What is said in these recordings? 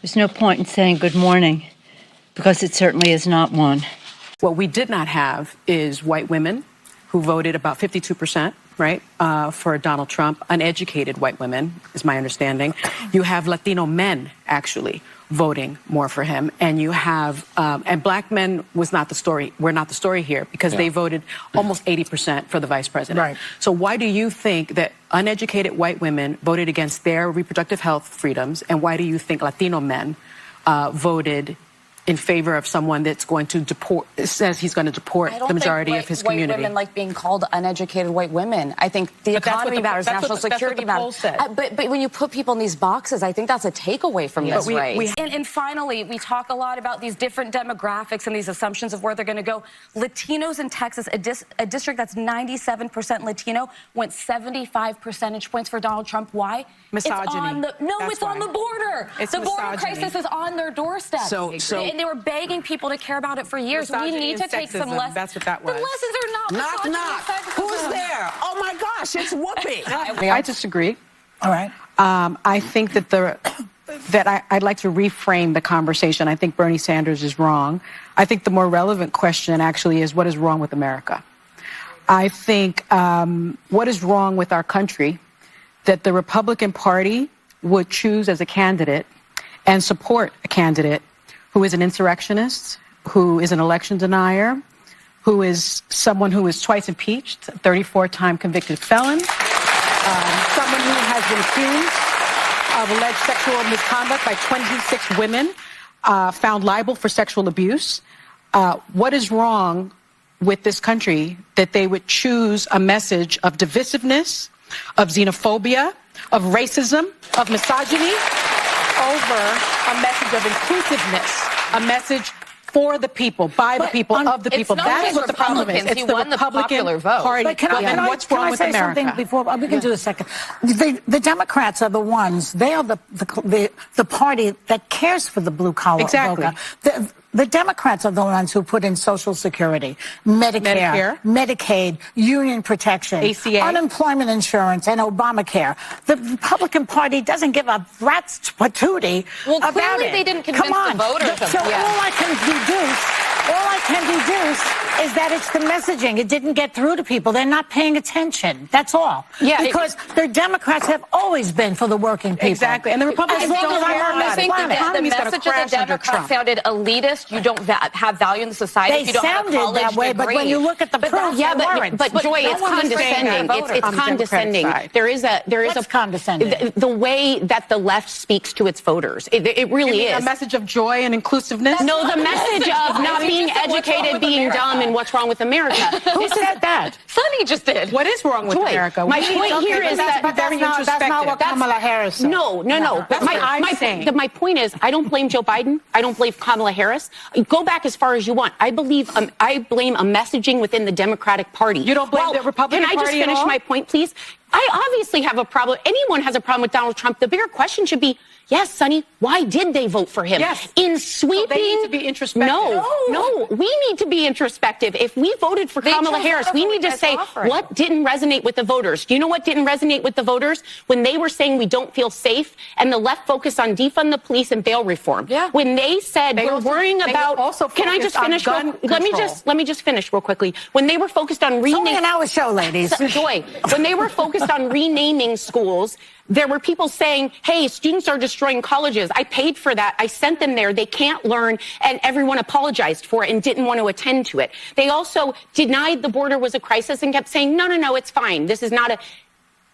There's no point in saying good morning, because it certainly is not one. What we did not have is white women who voted about 52%, right, for Donald Trump. Uneducated white women, is my understanding. You have Latino men, actually, voting more for him. And you have, and black men was not the story. We're not the story here, because they voted almost 80% for the vice president. Right. So why do you think that uneducated white women voted against their reproductive health freedoms? And why do you think Latino men voted in favor of someone that's going to deport, says he's going to deport the majority of his community? White women like being called uneducated white women. I think the economy matters, national security matters. But when you put people in these boxes, I think that's a takeaway from this race. And finally, we talk a lot about these different demographics and these assumptions of where they're going to go. Latinos in Texas, a district that's 97% Latino, went 75 percentage points for Donald Trump. Why? Misogyny. It's on the, no, That's it's on why. the border. It's the border misogyny. crisis is on their doorstep. And they were begging people to care about it for years. Misogyny We need to and take some sexism. lessons. That's what that was. The lessons are not Knock, misogyny knock. and sexism. Who's there? Oh, my gosh, it's Whoopi. I disagree. All right. I think that I'd like to reframe the conversation. I think Bernie Sanders is wrong. I think the more relevant question actually is, what is wrong with America? I think what is wrong with our country that the Republican Party would choose as a candidate and support a candidate who is an insurrectionist, who is an election denier, who is someone who is twice impeached, 34-time convicted felon, someone who has been accused of alleged sexual misconduct by 26 women, found liable for sexual abuse. What is wrong with this country that they would choose a message of divisiveness, of xenophobia, of racism, of misogyny, over a message of inclusiveness, a message for the people, by the people, of the people. That is what the problem is. It's the Republican Party. But can I, what's wrong with America? Something before we can do a second? The Democrats are the ones. They are the party that cares for the blue collar voter. The Democrats are the ones who put in Social Security, Medicare, Medicaid, union protection, ACA, unemployment insurance, and Obamacare. The Republican Party doesn't give a rat's patootie about clearly it. they didn't convince the voters of So all I can deduce is that it's the messaging. It didn't get through to people. They're not paying attention. That's all. Yeah, because the Democrats have always been for the working people. Exactly. And the Republicans don't care about it. I think the message of the Democrats sounded elitist. You don't have value in the society. They if you don't have a college sounded that way, degree. but when you look at the proof, but Joy, it's condescending. It's condescending. There is a condescending. The way that the left speaks to its voters. It really is. A message of joy and inclusiveness? No, the message of not being educated, being dumb, and what's wrong with America. Who said that? Sonny just did. What is wrong with America? My point here is that that's not what Kamala Harris said. No. That's what I'm saying. My point is, I don't blame Joe Biden. I don't blame Kamala Harris. Go back as far as you want. I blame a messaging within the Democratic Party. You don't blame the Republican Party Can I just finish my point, please? I obviously have a problem. Anyone has a problem with Donald Trump. The bigger question should be, yes, Sonny, why did they vote for him? Yes. In sweeping... So they need to be introspective. No, we need to be introspective. If we voted for Kamala Harris, we need to say, what didn't resonate with the voters? Do you know what didn't resonate with the voters? When they were saying we don't feel safe, and the left focused on defund the police and bail reform. Yeah. When they said we're worrying about... Can I just finish? Let me just finish real quickly. When they were focused on renaming... It's only an hour show, ladies. Joy, when they were focused on renaming schools, there were people saying, hey, students are destroying colleges. I paid for that. I sent them there. They can't learn. And everyone apologized for it and didn't want to attend to it. They also denied the border was a crisis and kept saying, no, it's fine. This is not a...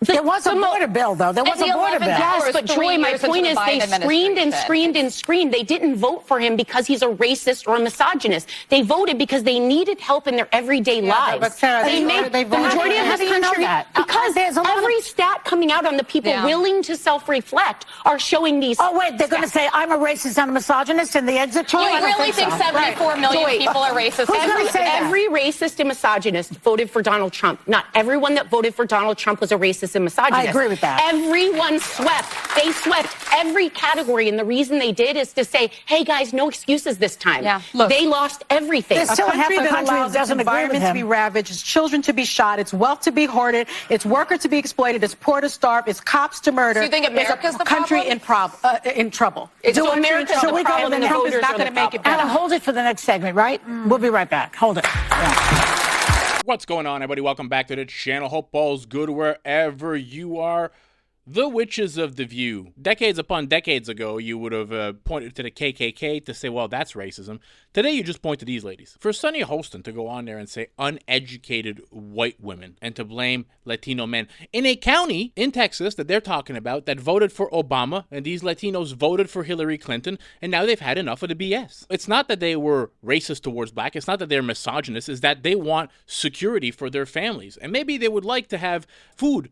There was a border bill, though. There was a border bill. Yes, but Joy, my point is they screamed and screamed and screamed. They didn't vote for him because he's a racist or a misogynist. They voted because they needed help in their everyday lives. But Sarah, the majority of this country, because every stat coming out on the people willing to self-reflect are showing these... Oh, wait, they're going to say, I'm a racist and a misogynist in the exit poll? You really think 74 million people are racist? Every racist and misogynist voted for Donald Trump. Not everyone that voted for Donald Trump was a racist and misogynist. I agree with that. Everyone swept. They swept every category, and the reason they did is to say, hey, guys, no excuses this time. Yeah. Look, they lost everything. There's still a country half the that country allows that its doesn't agree with environment to be him. ravaged, its children to be shot, its wealth to be hoarded, its workers to be exploited, its poor to starve, its cops to murder. So you think America's the country problem? in trouble. So America's the problem, and the Trump is voters not are going the to make it problem. better. Anna, hold it for the next segment, right? We'll be right back. Hold it. Yeah. What's going on, everybody? Welcome back to the channel. Hope all's good wherever you are. The witches of the view. Decades upon decades ago, you would have pointed to the KKK to say, well, that's racism. Today, you just point to these ladies. For Sonny Holston to go on there and say uneducated white women and to blame Latino men in a county in Texas that they're talking about that voted for Obama, and these Latinos voted for Hillary Clinton, and now they've had enough of the BS. It's not that they were racist towards black. It's not that they're misogynist. It's that they want security for their families. And maybe they would like to have food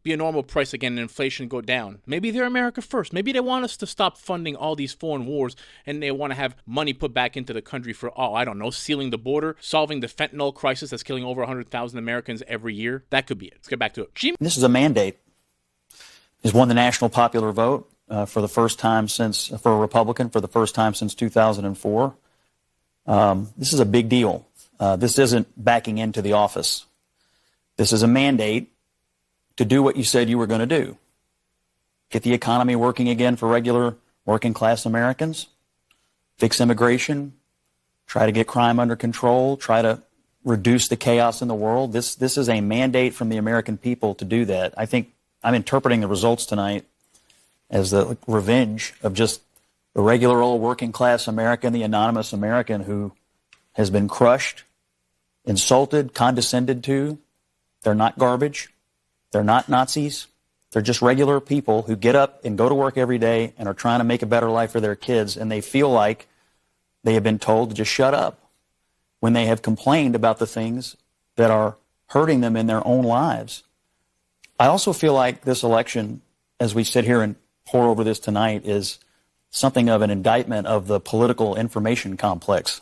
be a normal price again and inflation go down. Maybe they're America first. Maybe they want us to stop funding all these foreign wars and they want to have money put back into the country for, I don't know, sealing the border, solving the fentanyl crisis that's killing over 100,000 Americans every year. That could be it. Let's get back to it. This is a mandate. He's won the national popular vote for the first time for a Republican, for the first time since 2004. This is a big deal. This isn't backing into the office. This is a mandate to do what you said you were going to do. Get the economy working again for regular working class Americans, fix immigration, try to get crime under control, try to reduce the chaos in the world. This is a mandate from the American people to do that. I think I'm interpreting the results tonight as the revenge of just the regular old working class American, the anonymous American who has been crushed, insulted, condescended to. They're not garbage. They're not Nazis. They're just regular people who get up and go to work every day and are trying to make a better life for their kids, and they feel like they have been told to just shut up when they have complained about the things that are hurting them in their own lives. I also feel like this election, as we sit here and pour over this tonight, is something of an indictment of the political information complex.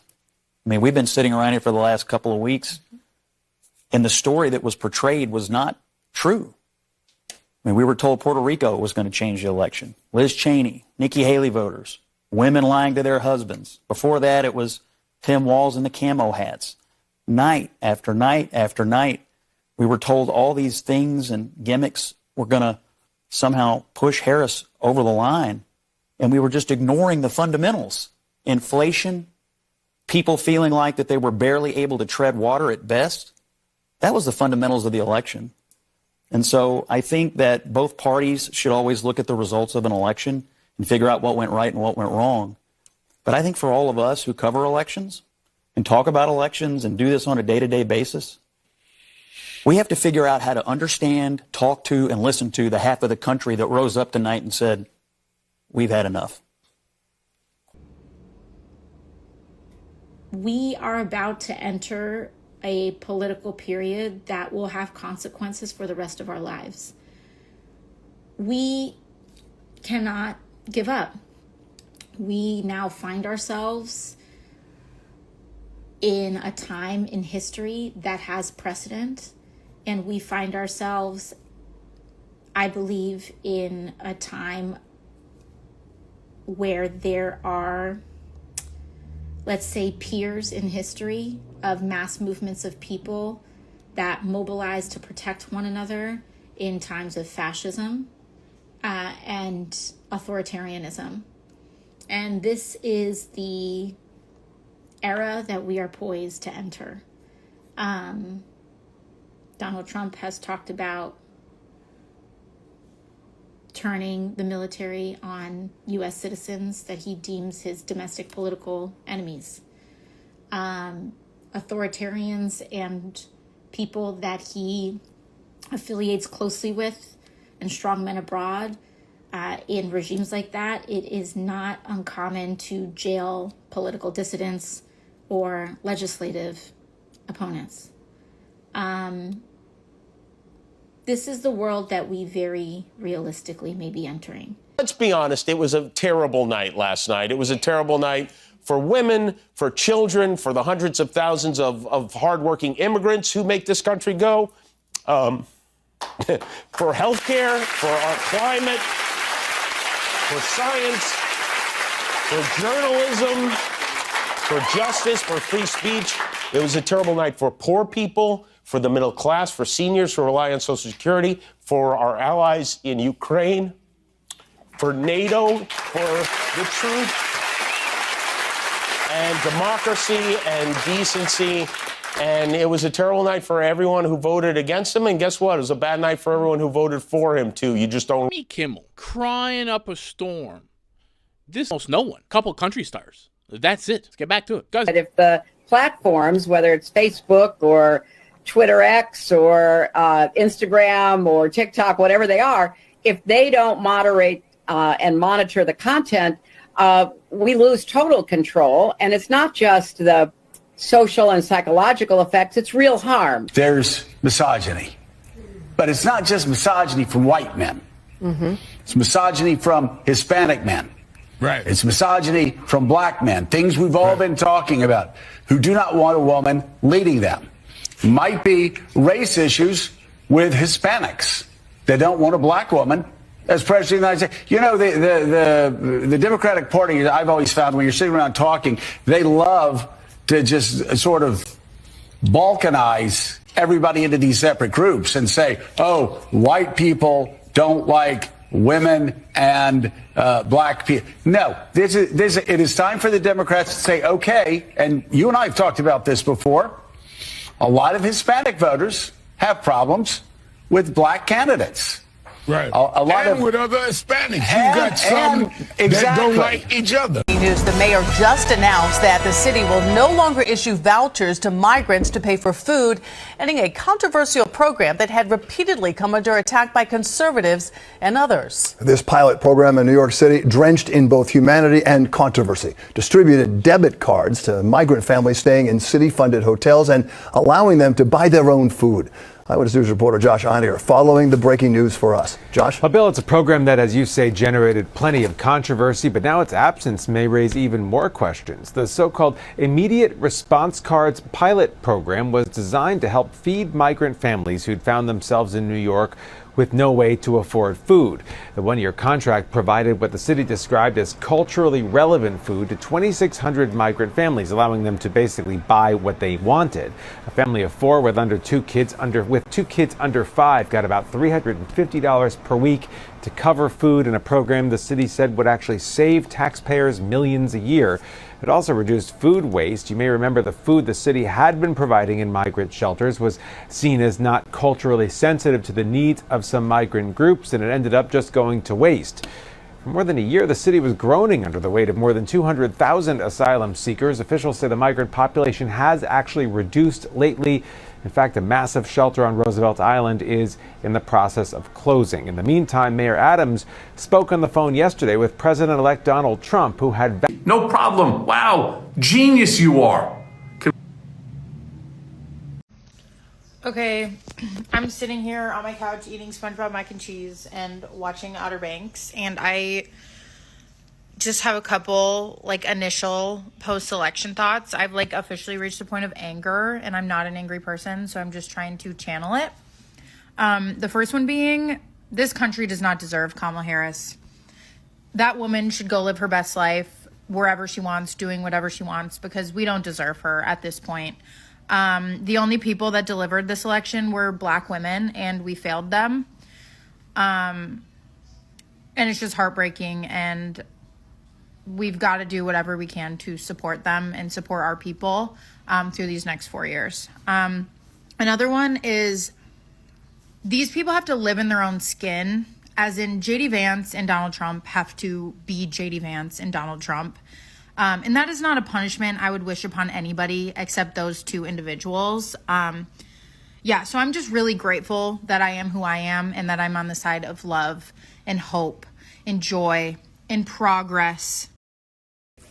I mean, we've been sitting around here for the last couple of weeks, and the story that was portrayed was not true. I mean, we were told Puerto Rico was going to change the election. Liz Cheney, Nikki Haley voters, women lying to their husbands. Before that, it was Tim Walz and the camo hats. Night after night after night, we were told all these things and gimmicks were going to somehow push Harris over the line, and we were just ignoring the fundamentals. Inflation, people feeling like that they were barely able to tread water at best. That was the fundamentals of the election. And so I think that both parties should always look at the results of an election and figure out what went right and what went wrong. But I think for all of us who cover elections and talk about elections and do this on a day-to-day basis, we have to figure out how to understand, talk to, and listen to the half of the country that rose up tonight and said, we've had enough. We are about to enter a political period that will have consequences for the rest of our lives. We cannot give up. We now find ourselves in a time in history that has precedent, and we find ourselves, I believe, in a time where there are, let's say, peers in history of mass movements of people that mobilize to protect one another in times of fascism and authoritarianism. And this is the era that we are poised to enter. Donald Trump has talked about turning the military on U.S. citizens that he deems his domestic political enemies. Authoritarians and people that he affiliates closely with and strongmen abroad in regimes like that, it is not uncommon to jail political dissidents or legislative opponents. This is the world that we very realistically may be entering. Let's be honest, it was a terrible night last night. It was a terrible night for women, for children, for the hundreds of thousands of hardworking immigrants who make this country go. for healthcare, for our climate, for science, for journalism, for justice, for free speech. It was a terrible night for poor people, for the middle class, for seniors who rely on Social Security, for our allies in Ukraine, for NATO, for the truth and democracy and decency. And it was a terrible night for everyone who voted against him. And guess what? It was a bad night for everyone who voted for him, too. You just don't... Jimmy Kimmel crying up a storm. This almost no one. Couple country stars. That's it. Let's get back to it. Guys. But if the platforms, whether it's Facebook or Twitter X or Instagram or TikTok, whatever they are, if they don't moderate and monitor the content, we lose total control. And it's not just the social and psychological effects, it's real harm. There's misogyny. But it's not just misogyny from white men. Mm-hmm. It's misogyny from Hispanic men. Right. It's misogyny from black men, things we've all been talking about, who do not want a woman leading them. Might be race issues with Hispanics. They don't want a black woman as president of the United States. You know, the Democratic Party, I've always found when you're sitting around talking, they love to just sort of balkanize everybody into these separate groups and say, oh, white people don't like women and black people. No, it is time for the Democrats to say, okay, and you and I have talked about this before, a lot of Hispanic voters have problems with black candidates. Right. A lot of with other Hispanics. You got some that don't like each other. News, the mayor just announced that the city will no longer issue vouchers to migrants to pay for food, ending a controversial program that had repeatedly come under attack by conservatives and others. This pilot program in New York City, drenched in both humanity and controversy, distributed debit cards to migrant families staying in city-funded hotels and allowing them to buy their own food. Eyewitness News reporter Josh Einiger following the breaking news for us. Josh? Well, Bill, it's a program that, as you say, generated plenty of controversy, but now its absence may raise even more questions. The so-called Immediate Response Cards pilot program was designed to help feed migrant families who'd found themselves in New York with no way to afford food. The one-year contract provided what the city described as culturally relevant food to 2,600 migrant families, allowing them to basically buy what they wanted. A family of four with two kids under 5 got about $350 per week to cover food in a program the city said would actually save taxpayers millions a year. It also reduced food waste. You may remember the food the city had been providing in migrant shelters was seen as not culturally sensitive to the needs of some migrant groups, and it ended up just going to waste. For more than a year, the city was groaning under the weight of more than 200,000 asylum seekers. Officials say the migrant population has actually reduced lately. In fact, a massive shelter on Roosevelt Island is in the process of closing. In the meantime, Mayor Adams spoke on the phone yesterday with President-elect Donald Trump, who had... No problem. Wow. Genius you are. Okay, I'm sitting here on my couch eating SpongeBob mac and cheese and watching Outer Banks, and I just have a couple initial post-election thoughts. I've officially reached a point of anger, and I'm not an angry person, so I'm just trying to channel it. The first one being, this country does not deserve Kamala Harris. That woman should go live her best life wherever she wants, doing whatever she wants, because we don't deserve her at this point. The only people that delivered this election were black women, and we failed them. And it's just heartbreaking, and we've got to do whatever we can to support them and support our people through these next 4 years. Another one is these people have to live in their own skin, as in J.D. Vance and Donald Trump have to be J.D. Vance and Donald Trump. And that is not a punishment I would wish upon anybody except those two individuals. So I'm just really grateful that I am who I am and that I'm on the side of love and hope and joy and progress.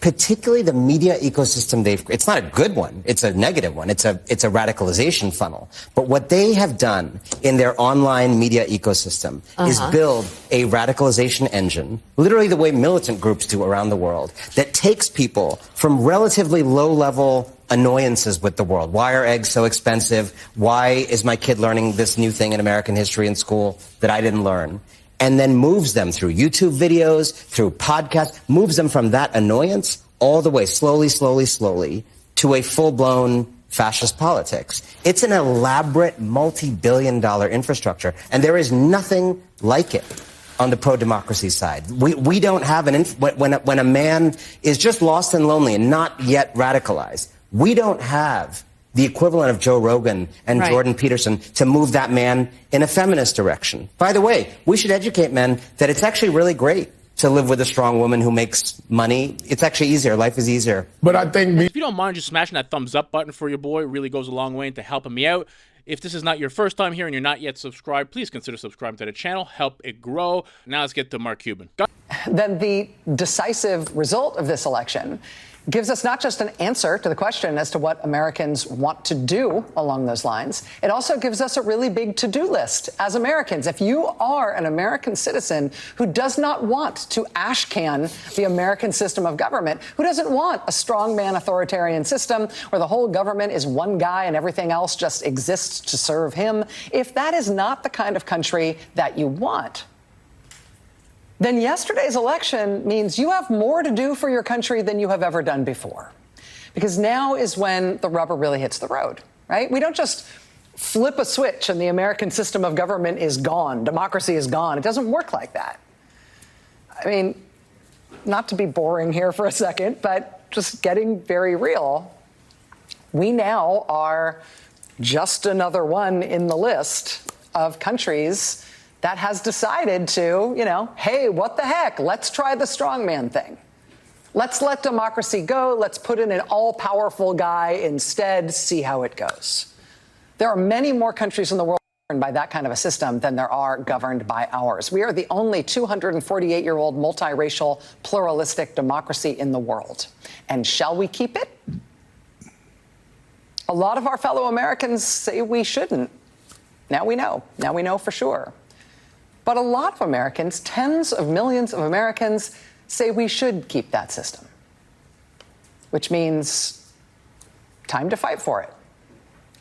particularly the media ecosystem it's not a good one, it's a negative one, it's a radicalization funnel. But what they have done in their online media ecosystem is build a radicalization engine, literally the way militant groups do around the world, that takes people from relatively low-level annoyances with the world. Why are eggs so expensive? Why is my kid learning this new thing in American history in school that I didn't learn? And then moves them through YouTube videos, through podcasts, moves them from that annoyance all the way, slowly, to a full-blown fascist politics. It's an elaborate, multi-billion-dollar infrastructure, and there is nothing like it on the pro-democracy side. We don't have when a man is just lost and lonely and not yet radicalized, we don't have the equivalent of Joe Rogan and Jordan Peterson to move that man in a feminist direction. By the way, we should educate men that it's actually really great to live with a strong woman who makes money. It's actually easier. Life is easier. But I think if you don't mind just smashing that thumbs up button for your boy, it really goes a long way into helping me out. If this is not your first time here and you're not yet subscribed, please consider subscribing to the channel. Help it grow. Now let's get to Mark Cuban. Then the decisive result of this election gives us not just an answer to the question as to what Americans want to do along those lines, it also gives us a really big to-do list as Americans. If you are an American citizen who does not want to ashcan the American system of government, who doesn't want a strongman authoritarian system where the whole government is one guy and everything else just exists to serve him, if that is not the kind of country that you want, then yesterday's election means you have more to do for your country than you have ever done before. Because now is when the rubber really hits the road, right? We don't just flip a switch and the American system of government is gone. Democracy is gone. It doesn't work like that. I mean, not to be boring here for a second, but just getting very real, we now are just another one in the list of countries that has decided to, hey, what the heck? Let's try the strongman thing. Let's let democracy go. Let's put in an all-powerful guy instead, see how it goes. There are many more countries in the world governed by that kind of a system than there are governed by ours. We are the only 248-year-old multiracial, pluralistic democracy in the world. And shall we keep it? A lot of our fellow Americans say we shouldn't. Now we know. Now we know for sure. But a lot of Americans, tens of millions of Americans, say we should keep that system, which means time to fight for it.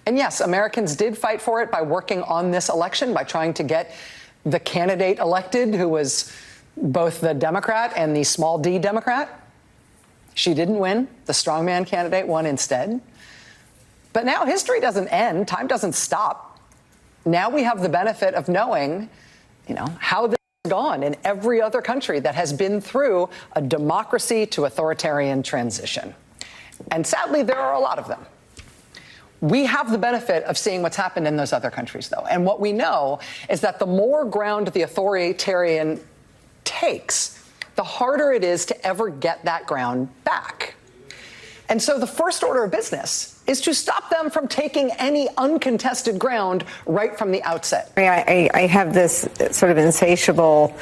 And yes, Americans did fight for it by working on this election, by trying to get the candidate elected who was both the Democrat and the small d Democrat. She didn't win. The strongman candidate won instead. But now history doesn't end. Time doesn't stop. Now we have the benefit of knowing how this has gone in every other country that has been through a democracy to authoritarian transition. And sadly, there are a lot of them. We have the benefit of seeing what's happened in those other countries, though. And what we know is that the more ground the authoritarian takes, the harder it is to ever get that ground back. And so the first order of business is to stop them from taking any uncontested ground right from the outset. I have this sort of insatiable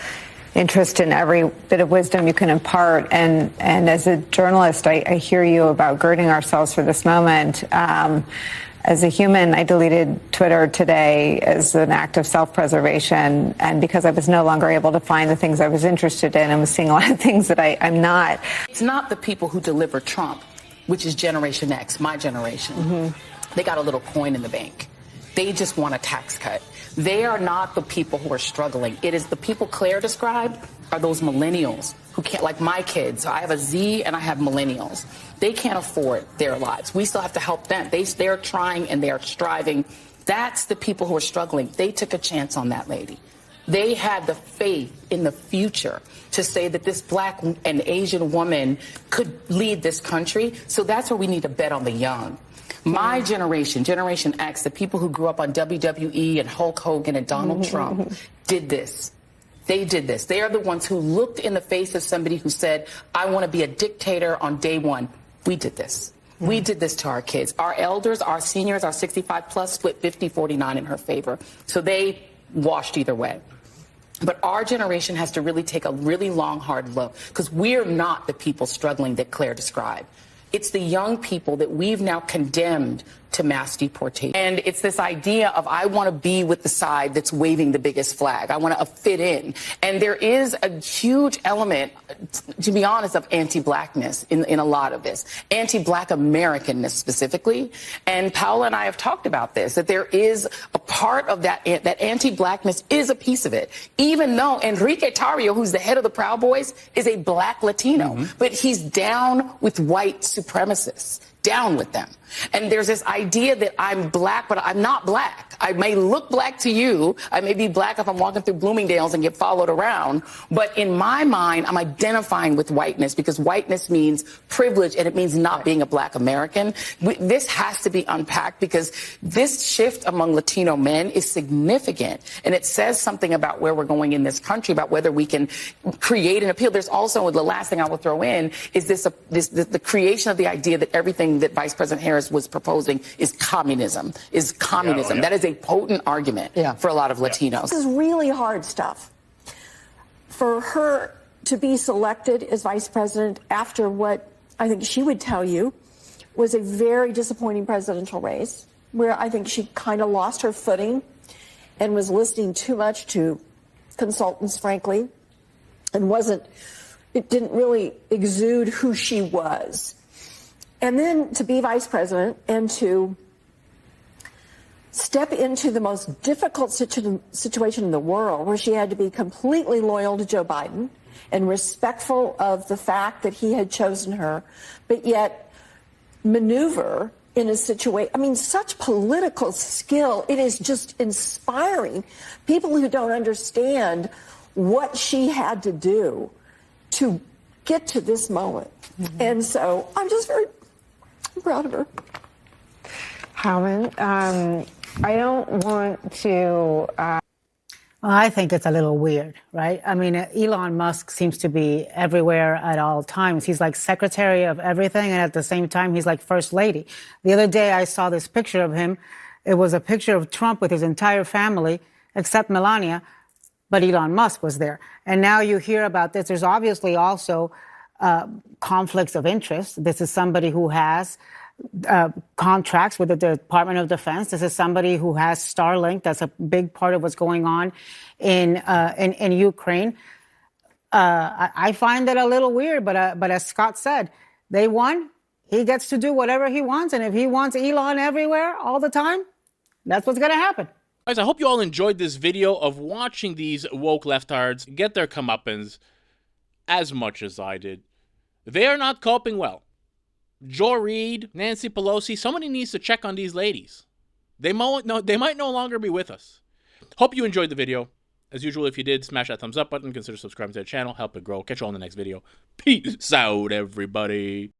interest in every bit of wisdom you can impart. And as a journalist, I hear you about girding ourselves for this moment. As a human, I deleted Twitter today as an act of self-preservation, and because I was no longer able to find the things I was interested in and was seeing a lot of things that I'm not. It's not the people who deliver Trump, which is Generation X, my generation. Mm-hmm. They got a little coin in the bank. They just want a tax cut. They are not the people who are struggling. It is the people Claire described are those millennials who can't, like my kids. I have a Z and I have millennials. They can't afford their lives. We still have to help them. They're trying and they're striving. That's the people who are struggling. They took a chance on that lady. They had the faith in the future to say that this black and Asian woman could lead this country. So that's where we need to bet on the young. My generation, Generation X, the people who grew up on WWE and Hulk Hogan and Donald Trump did this. They did this. They are the ones who looked in the face of somebody who said, I want to be a dictator on day one. We did this. We did this to our kids. Our elders, our seniors, our 65 plus split 50-49 in her favor. So they washed either way. But our generation has to really take a really long, hard look, because we're not the people struggling that Claire described. It's the young people that we've now condemned to mass deportation. And it's this idea of, I want to be with the side that's waving the biggest flag. I want to fit in. And there is a huge element, to be honest, of anti-blackness in a lot of this. Anti-black Americanness specifically. And Paola and I have talked about this, that there is a part of that anti-blackness is a piece of it. Even though Enrique Tarrio, who's the head of the Proud Boys, is a black Latino, but he's down with white supremacists. Down with them. And there's this idea that I'm black, but I'm not black. I may look black to you. I may be black if I'm walking through Bloomingdale's and get followed around. But in my mind, I'm identifying with whiteness, because whiteness means privilege and it means not being a black American. This has to be unpacked, because this shift among Latino men is significant. And it says something about where we're going in this country, about whether we can create an appeal. There's also, the last thing I will throw in is the creation of the idea that everything that Vice President Harris was proposing is communism. That is a potent argument for a lot of Latinos. This is really hard stuff. For her to be selected as vice president after what I think she would tell you was a very disappointing presidential race, where I think she kind of lost her footing and was listening too much to consultants, frankly, and it didn't really exude who she was. And then to be vice president and to step into the most difficult situation in the world, where she had to be completely loyal to Joe Biden and respectful of the fact that he had chosen her, but yet maneuver in a situation. I mean, such political skill. It is just inspiring. People who don't understand what she had to do to get to this moment. And so I'm just very proud of her. Howard, I don't want to. Well, I think it's a little weird, right? I mean, Elon Musk seems to be everywhere at all times. He's like secretary of everything, and at the same time, he's like first lady. The other day, I saw this picture of him. It was a picture of Trump with his entire family, except Melania, but Elon Musk was there. And now you hear about this. There's obviously also conflicts of interest. This is somebody who has contracts with the Department of Defense. This is somebody who has Starlink. That's a big part of what's going on in Ukraine. I find that a little weird, but as Scott said, they won. He gets to do whatever he wants, and if he wants Elon everywhere all the time, that's what's going to happen. Guys, I hope you all enjoyed this video of watching these woke leftards get their comeuppance as much as I did. They are not coping well. Joe Reid, Nancy Pelosi, somebody needs to check on these ladies. They might no longer be with us. Hope you enjoyed the video. As usual, if you did, smash that thumbs up button. Consider subscribing to the channel. Help it grow. Catch you all in the next video. Peace out, everybody.